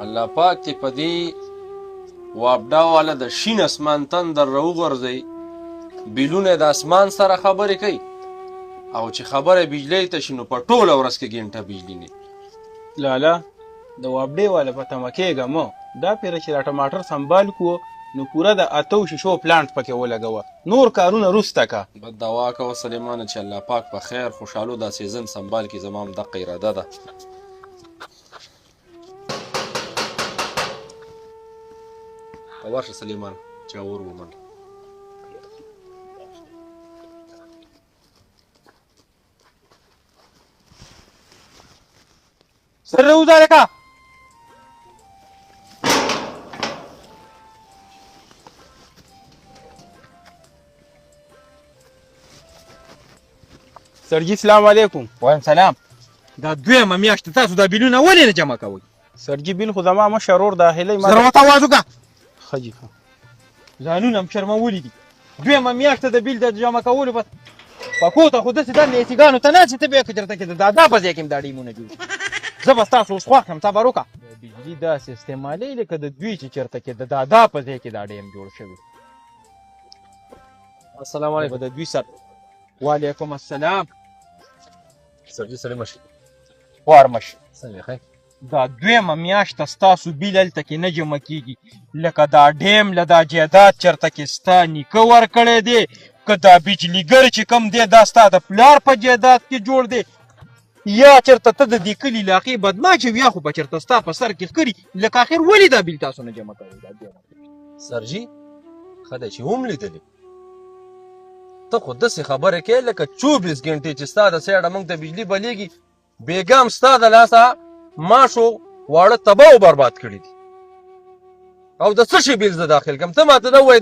الله پاک تی په دې وابډا والا د شین اسمان تندر راوغورځوي بیلونه د اسمان سره خبرې کوي او چې خبره بجلی ته شي نو په ټوله ورځ کې ګنټه بجلی نه لالا د وابډې والا په تمه کېږه مه دا پیره چې دا ټماټر سنبال کړو نو پوره د 8 شیشو پلانټ پکې ولګوه نور کارونه وروسته که بد دعا کوه سلیمانه چې الله پاک په خیر خوشحالو دا سیزن سنبال کړي زما هم دقه اراده ده ورشه سلیمان چې اور ومنډه سر راوځه لکه سرجي سلام علیکم. وایم سلام. دا دویمه میاشت تاسو دا بیلونه ولې نه جمع کوئ؟ سرجي بیل خو زما مشر ورور د هیلۍ زه ورته اواز وکړه. ښه جي ځانونه هم شرمولي دي. دویمه میاشت د بیل د جمع کولو په کوته خو داسې دا میسیګانو ته ناستې ته بیا که چېرته کې د دادا په ځای کې هم دا ډیمونه جوړ زه به ستاسو اوس خوښ یم صبر وکړه. د بجلي داسې استعمالوي لکه د دوی چې چېرته کې د دادا په ځای کې دا ډیم جوړ شوي. السلام علیکم. د دوی سره وعلیکم السلام. سرجي سړی مشي خوار مشي څنګه ښه دا دویمه میاشته ستاسو بیل هلته کې نه جمع کېږي لکه دا ډیم له دا جایداد چېرته کې ستا نیکه ورکړی دی که دا بجلیګر چې کوم دی دا ستا د پلار په جایداد کې جوړ دی یا چېرته ته د دې کلي علاقې بدماش یا خو به چېرته ستا په سر کې ښکري لکه اخر ولې دا بیل تاسو نه جمع کوئ؟ سرجي ښه دی چې هم لیدلې ته خو داسې خبرې کوې لکه 24 ګنټې چې ستا د سایډه موږ ته بجلي بلیږي بېګام ستا د لاسه ماشو واړه تباه او برباد کړي دي او د څه شي بیل زه داخل کړم ته ماته دا ووایې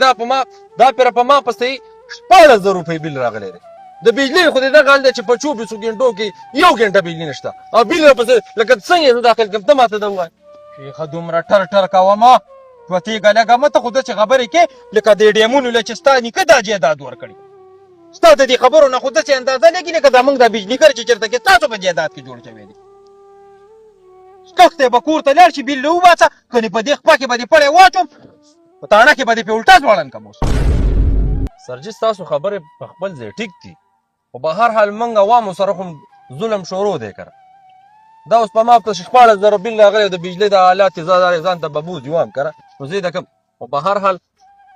دا پیره په ما پسې 14,000 روپۍ بیل راغلی دی د بجلي خو دې دغه حال دی چې په 24 ګنټو کې 1 ګنټه بجلي نشته او بیل راپسې لکه څنګه یې زه داخل کړم ته ماته دا ووایې شیخه دومره ټر کومه په تېږه لږه مه ته خو داسې خبرې کې لکه دې ډیمونو له چې ستا نیکه دا جایداد ورکړي ستا د دې خبرو نه خو داسې اندازه لګي لکه دا موږ دا بجلیګر چې چېرته کې ستاسو په جایداد کې جوړ شوی دی سکک دی به کور ته لاړ شي بیل راوباسه کنې په دې خپه کې به دې پړی واچوم په تاڼه کې به دې پې الټا ځوړن کم اوس سرجي ستاسو خبرې په خپل ځای ټیک دي خو په هر حال موږ عوامو سره خو ظلم شروع دی که دا اوس په ما پسې 14,000 بیل راغلی د بجلۍ د آلات یې ځان ته به بوځي وایم که نه نو زه یې ده کوم خو په هر حال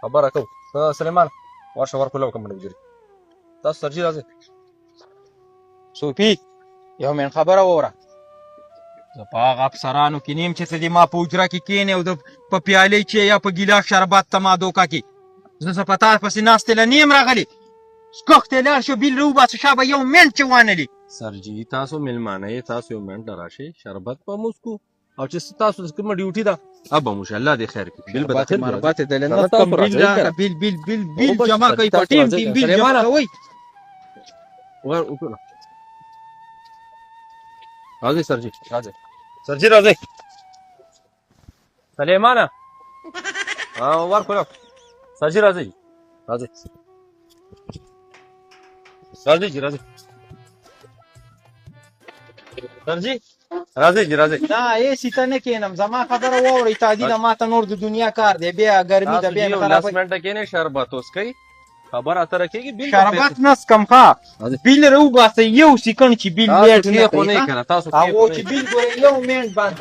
خبره کوو ته سلیمان ورشه ورکړو کوم ملګري تاسو سرجي راځئ صوفي یو مین خبره واوره زه په هغه افسرانو کې نیم چې ته دې ما په حجره کې کښېنې او د په پیالې چې یا په ګیلاس شربت ته ما دوکه کې زه په تا پسې ناستې له نیم راغلی سکوخ ته لاړ شو بیل راوباسه شابه یو منټ چې وانلي سرجي تاسو میلمانه یې تاسو یو منټ راشئ شربت به مو وڅښو او چې ستاسو کومه ډیوټي ده اب به مو الله دې خیر کړي بیل به داخل مربات دل نه کم بیل راکړه بیل جمع کوي په ټیم بیل جمع کوي وګوره راځئ سرجي راځئ سرجي راځئ سلیمانه ورکړو سرجي راځئ راځئ راځئ سرجي راځئ جی راځئ نه ایسي ته نه کښېنم زما خبره واورئ تعدي ده ما ته نور د دنیا کار دی بیا ګرمي ده بیا تاسو 10 منټه کښېنئ شربت اوس کوئ خبره اتره کېږي شربت نسکم ښه بیل راوباسئ یو سیکنډ چې بیل لیټ نه کوي هغو چې بیل ګورئ یو منټ بند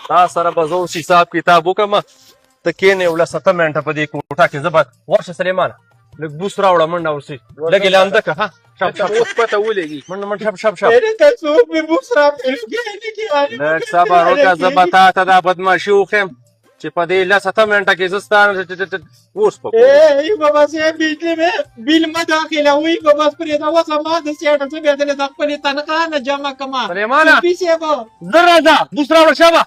تا سره به زه اوس حساب کتاب وکړم ته کښېنې یو 10 منټه په دې کوټه کې زه به ورشه سلیمانه لږ بوس راوړه منډه ورسې لږ یې لانده که ها اوس پته ولګي منډه شپ لږ صبر وکړه زه به تا ته دا بدماشي وښیم چې په دې 10 منټه کې زه ستا اوس په بابا صاحب بیل مه داخلوئ بابا پرېږده اوس ما د سیاټه څه بیا دلې د خپلې تنخوا نه جمع کړمه سلیمانه صاحب زه راځه بوس راوړه شابه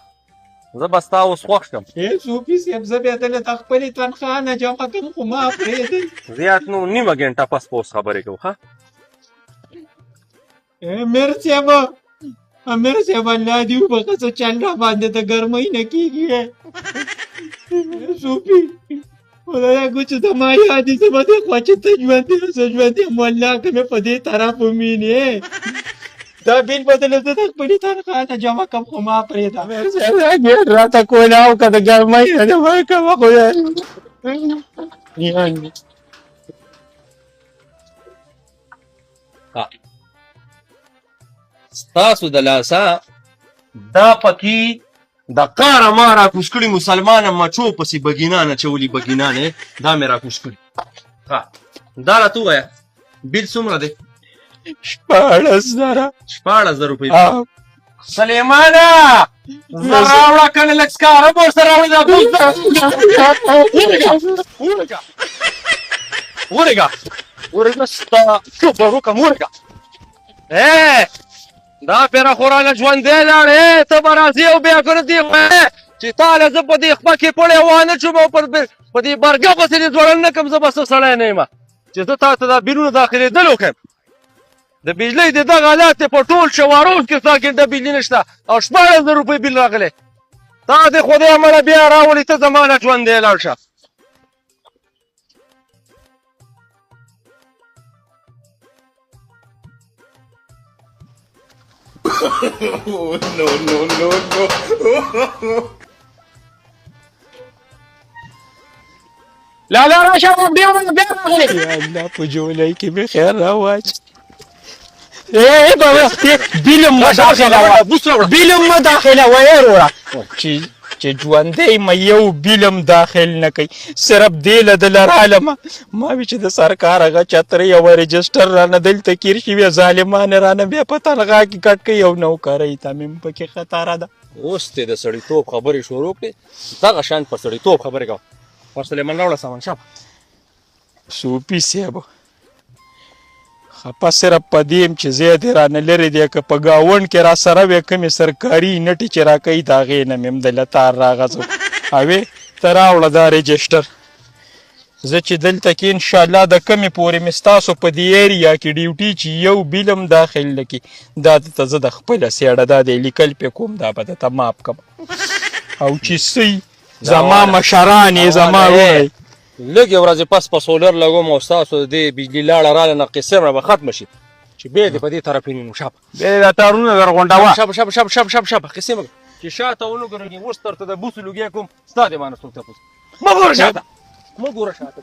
زه به ستا اوس خوښ شم صوفي صاحب زه بیا دلې د خپلې تنخوا نه جمع کړم خو ما پرېږدئ زیات نو نیمه ګنټه پس په اوس خبرې کوو ښه امیر صاحب الله دې وبخښه څه چل را باندې د ګرمۍ نه کېږي صوفي خدایا کوچ ته ما یادې زه به دې خوا چې ته ژوندی زه ژوندی یم والله که مې په دې طرف ومینې دا بیل بدل زه د خپلې تنخوا نه جمع کړم خو ما پرېږده ګېټ راته کولاو که د ګرمۍ نه د ما کوه خدای ستاسو د لاسه دا پکې د قاره ما راکوز کړي مسلمان مچو پسې بګینان اچولي بګینانې دا مې راکوز کړي ها دا راته ووایه بیل څومره دی 14,000 14,000 روپۍ سلیمانه زه راوړه کنه لږ سکاره به ورسره راوړې دا بوز ورېږه ستا شکر وکړم ورېږه دا پیره خو رانه ژوندی لاړې ته به راځې او بیا که نه دې چې تاله زه په دې خپه کې پړې وانه شوم او په دې برګه پسې دې ځوړل نه کړم زه به څه سړی نه یم چې زه تا ته دا بیلونه داخلېدل وکړم د بجلۍ د دغه حالات دی په ټول شواروز کې ستا ګنډه بجلي نشته او 14,000 روپۍ بیل راغلی تا دې خدای امله بیا راولې ته زما نه ژوندی لاړ شه لالا راشه بیا راغلی یا الله په جولۍ کې مې خیر راواچ بابا بیلم مه داخله وایه وروړه چې ژوندی مې یو بیلم داخل نه کوي صرف دې له دله رالمه ما وی چې د سرکار هغه چترۍ او رجسټر رانه دلته کیر شوي ظالمان رانه بیا په تنخوا کې کټ کوي او نوکرۍ ته مې پکې خطاره ده اوس دې د سړیتوب خبرې شروع کړې دغه شان پر سړیتوب خبرې کوه پر سلیمان راوړه سامان شاپ صوفي صاحب خپه صرف په دې یم چې ځای دې رانه لرې دی که په ګاونډ کې را سره وې کومې سرکاري نټې چې راکوي د هغې نه مې هم د لتار راغځو اوې ته راوړه دا رجسټر زه چې دلته کې انشاءالله د کمې پورې مې ستاسو په دې ایریا کې ډیوټي چې یو بیل هم داخل نه کړي دا درته زه د خپله سیاړه دا دی لیکل پې کوم دا به درته ماف کړم او چې څه زما مشران یې زما ووایي لږې ورځې پس په سولر لګوم او ستاسو د دې بجلي لاړه راله نه قصې مړه به ختمه شي چې بیا دې په دې طرف ونیو شاپ بیا دا تارونه درغونډوه شپ قصې مه چې شاته ونه ګورې اوس درته د بوسو لوګیا کوم ستا دې باندې څوک تپوس مه ګوره شاته